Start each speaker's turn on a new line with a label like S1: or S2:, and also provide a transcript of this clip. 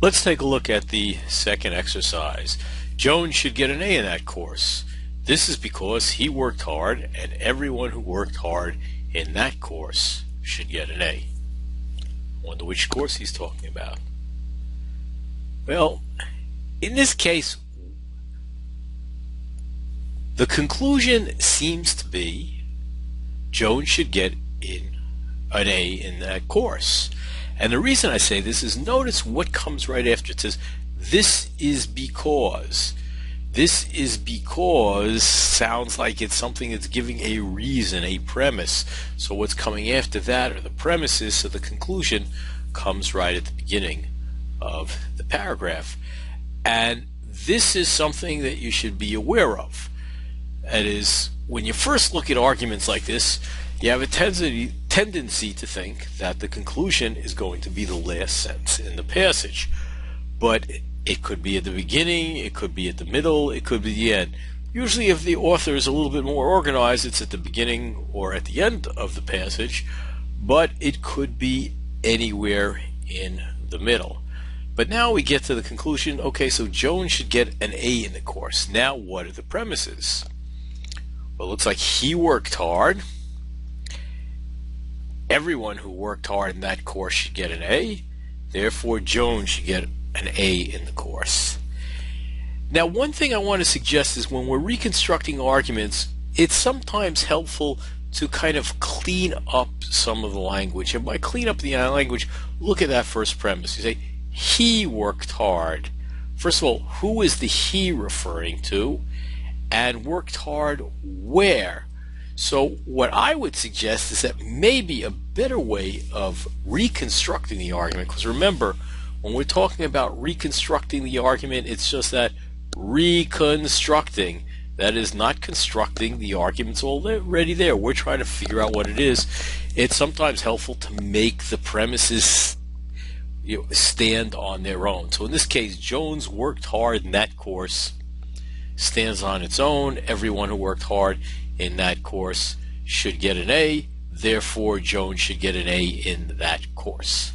S1: Let's take a look at the second exercise. Jones should get an A in that course. This is because he worked hard, and everyone who worked hard in that course should get an A. Wonder which course he's talking about. Well, in this case, the conclusion seems to be Jones should get an A in that course. And the reason I say this is notice what comes right after. It says, this is because. This is because sounds like it's something that's giving a reason, a premise. So what's coming after that are the premises, so the conclusion comes right at the beginning of the paragraph. And this is something that you should be aware of. That is, when you first look at arguments like this, you have a tendency to think that the conclusion is going to be the last sentence in the passage. But it could be at the beginning, it could be at the middle, it could be the end. Usually if the author is a little bit more organized, it's at the beginning or at the end of the passage, but it could be anywhere in the middle. But now we get to the conclusion, okay, so Jones should get an A in the course. Now what are the premises? Well, it looks like he worked hard. Everyone who worked hard in that course should get an A. Therefore, Jones should get an A in the course. Now, one thing I want to suggest is when we're reconstructing arguments, it's sometimes helpful to kind of clean up some of the language. And by clean up the language, look at that first premise. You say, he worked hard. First of all, who is the he referring to? And worked hard where? So what I would suggest is that maybe a better way of reconstructing the argument, because remember, when we're talking about reconstructing the argument, it's just that reconstructing. That is not constructing. The argument's already there. We're trying to figure out what it is. It's sometimes helpful to make the premises stand on their own. So in this case, Jones worked hard in that course, stands on its own. Everyone who worked hard in that course should get an A. Therefore, Jones should get an A in that course.